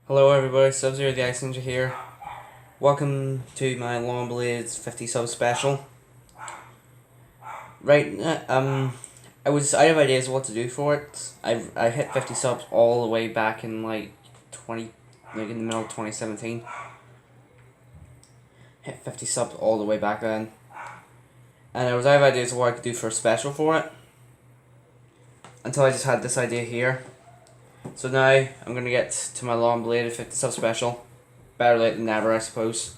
Hello everybody, Sub-Zero the Ice Ninja here. Welcome to my Long Blades 50 sub special. Right, I have ideas of what to do for it. I hit 50 subs all the way back in like in the middle of 2017. Hit 50 subs all the way back then. And I have ideas of what I could do for a special for it. Until I just had this idea here. So now I'm gonna get to my Long Blade 50 sub special. Better late than never, I suppose.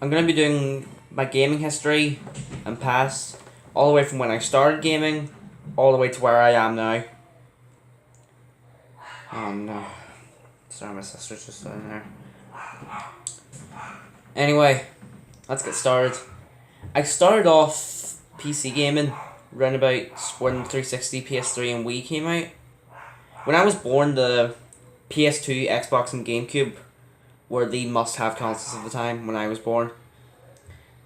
I'm going to be doing my gaming history and past, all the way from when I started gaming, all the way to where I am now. Oh no. Sorry, my sister's just sitting there. Anyway, let's get started. I started off PC gaming around about when 360, PS3 and Wii came out. When I was born, the PS2, Xbox and GameCube were the must-have consoles of the time when I was born.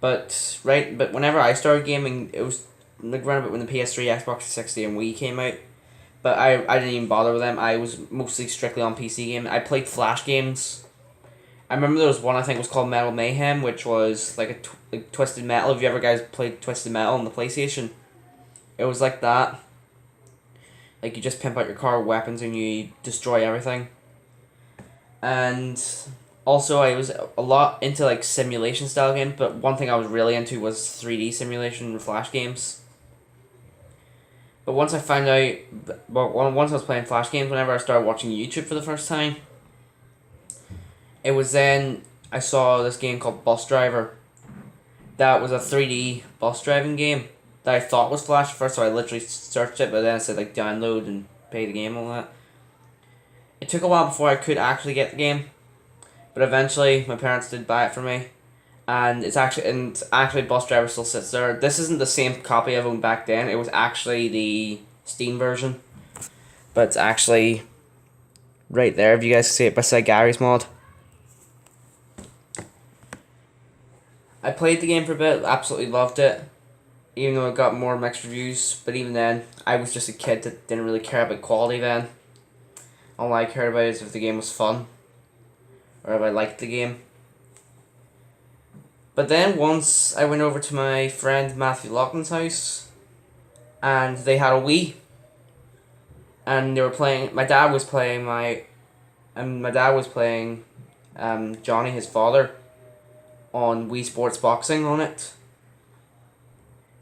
But whenever I started gaming, it was like around about when the PS3, Xbox 360, and Wii came out. But I didn't even bother with them. I was mostly strictly on PC gaming. I played Flash games. I remember there was one I think was called Metal Mayhem, which was like like Twisted Metal. Have you ever guys played Twisted Metal on the PlayStation? It was like that. Like you just pimp out your car weapons and you destroy everything. And also, I was a lot into like simulation style games, but one thing I was really into was 3D simulation and Flash games. But once I found out, once I was playing Flash games, whenever I started watching YouTube for the first time, it was then I saw this game called Bus Driver. That was a 3D bus driving game that I thought was Flash at first, so I literally searched it, but then it said like download and pay the game and all that. It took a while before I could actually get the game. But eventually, my parents did buy it for me, and it's actually Bus Driver still sits there. This isn't the same copy I've owned back then. It was actually the Steam version, but it's actually right there. If you guys see it beside Gary's mod. I played the game for a bit, absolutely loved it, even though it got more mixed reviews. But even then, I was just a kid that didn't really care about quality then. All I cared about is if the game was fun, or if I liked the game. But then once I went over to my friend Matthew Loughlin's house, and they had a Wii, and they were playing. My dad was playing, Johnny, his father, on Wii Sports Boxing on it.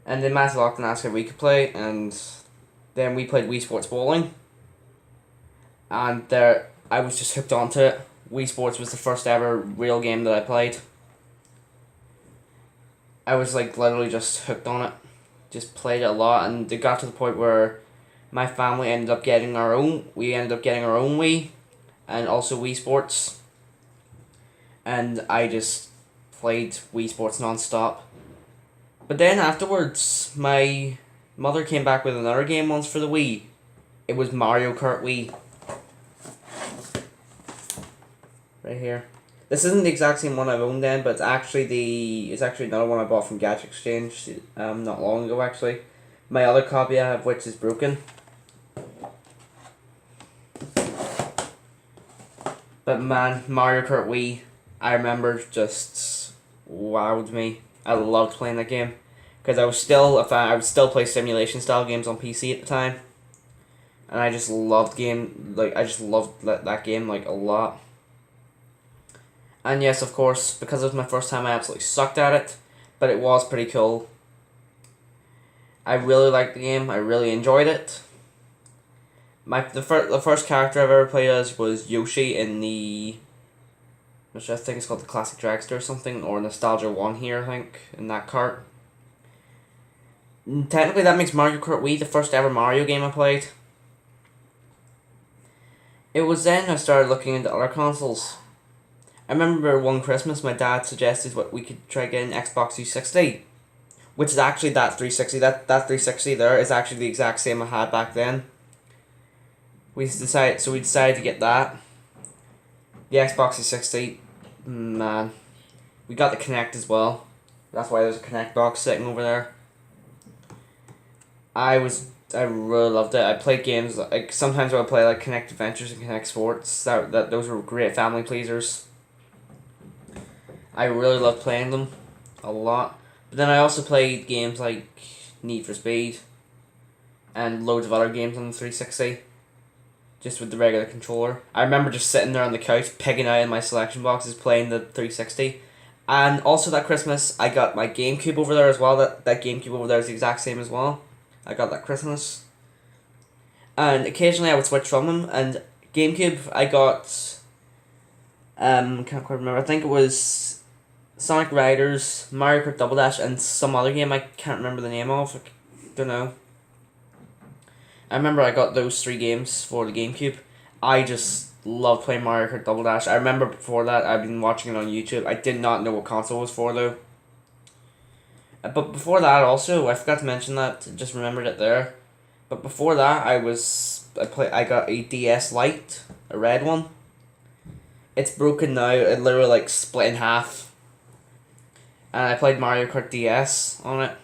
And then Matthew Loughlin asked if we could play, and then we played Wii Sports Bowling. And there, I was just hooked onto it. Wii Sports was the first ever real game that I played. I was like literally just hooked on it. Just played it a lot, and it got to the point where my family ended up getting our own. We ended up getting our own Wii, and also Wii Sports. And I just played Wii Sports non-stop. But then afterwards, my mother came back with another game once for the Wii. It was Mario Kart Wii. Right here. This isn't the exact same one I've owned then, but it's actually another one I bought from Gadget Exchange not long ago actually. My other copy I have which is broken. But man, Mario Kart Wii, I remember just wowed me. I loved playing that game. Because I was still a fan, I would still play simulation style games on PC at the time. And I just loved that game like a lot. And yes, of course, because it was my first time, I absolutely sucked at it, but it was pretty cool. I really liked the game. I really enjoyed it. The first character I've ever played as was Yoshi in which I think is called the Classic Dragster or something, or Nostalgia 1 here, I think, in that cart. Technically, that makes Mario Kart Wii the first ever Mario game I played. It was then I started looking into other consoles. I remember one Christmas my dad suggested what we could try getting Xbox 360, which is actually that 360. That 360 there is actually the exact same I had back then. We decided to get that. The Xbox 360, man. We got the Kinect as well. That's why there's a Kinect box sitting over there. I I really loved it. I played games like sometimes I would play like Connect Adventures and Connect Sports. That those were great family pleasers. I really loved playing them a lot. But then I also played games like Need for Speed and loads of other games on the 360 just with the regular controller. I remember just sitting there on the couch picking out in my selection boxes playing the 360. And also that Christmas I got my GameCube over there as well. That GameCube over there is the exact same as well. I got that Christmas. And occasionally I would switch from them, and GameCube I got can't quite remember. I think it was Sonic Riders, Mario Kart Double Dash, and some other game I can't remember the name of. I don't know. I remember I got those 3 games for the GameCube. I just loved playing Mario Kart Double Dash. I remember before that I've been watching it on YouTube. I did not know what console it was for though. But before that also, I forgot to mention that, just remembered it there. But before that I got a DS Lite, a red one. It's broken now, it literally like split in half. And I played Mario Kart DS on it.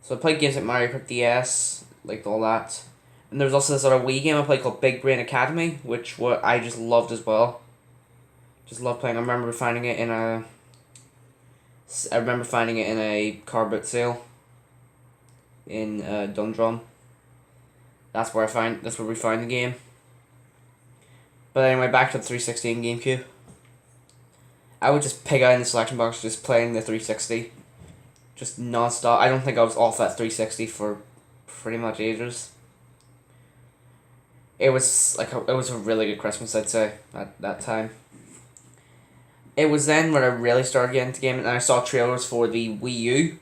So I played games like Mario Kart DS, like all that. And there was also this other Wii game I played called Big Brain Academy, which I just loved as well. Just loved playing. I remember finding it in a car boot sale in Dundrum. That's where we found the game. But anyway, back to the 360 and GameCube. I would just pick out in the selection box just playing the 360. Just non-stop. I don't think I was off that 360 for pretty much ages. It was a really good Christmas, I'd say, at that time. It was then when I really started getting into gaming, and I saw trailers for the Wii U.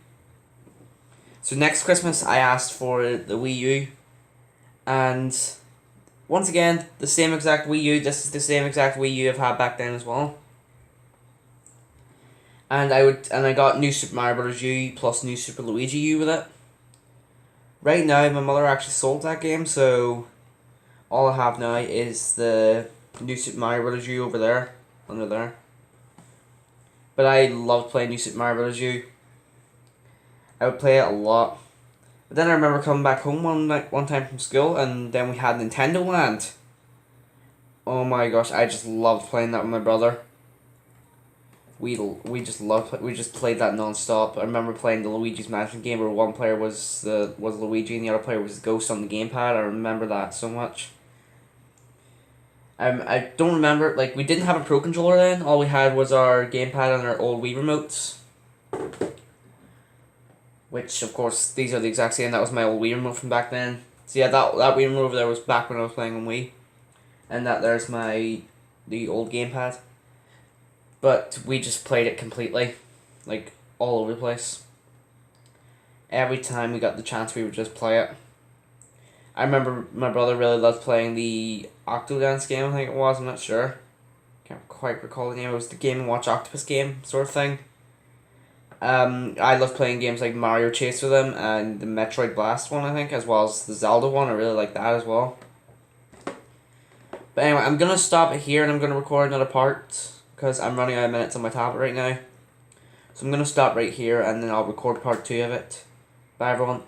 So next Christmas I asked for the Wii U, and once again, the same exact Wii U. This is the same exact Wii U I've had back then as well. And I got New Super Mario Bros. U plus New Super Luigi U with it. Right now, my mother actually sold that game, so all I have now is the New Super Mario Bros. U over there, under there. But I loved playing New Super Mario Bros. U. I would play it a lot. But then I remember coming back home one time from school, and then we had Nintendo Land. Oh my gosh, I just loved playing that with my brother. We just played that non-stop. I remember playing the Luigi's Mansion game where one player was Luigi and the other player was Ghost on the gamepad. I remember that so much. I don't remember, like, we didn't have a Pro Controller then. All we had was our gamepad and our old Wii remotes. Which, of course, these are the exact same. That was my old Wii remote from back then. So yeah, that Wii remote over there was back when I was playing on Wii. And there's the old gamepad. But we just played it completely. Like, all over the place. Every time we got the chance, we would just play it. I remember my brother really loved playing the Octodance game, I think it was, I'm not sure. Can't quite recall the name. It was the Game & Watch Octopus game, sort of thing. I love playing games like Mario Chase with him and the Metroid Blast one, I think, as well as the Zelda one. I really like that as well. But anyway, I'm going to stop it here and I'm going to record another part because I'm running out of minutes on my tablet right now. So I'm going to stop right here and then I'll record part 2 of it. Bye everyone.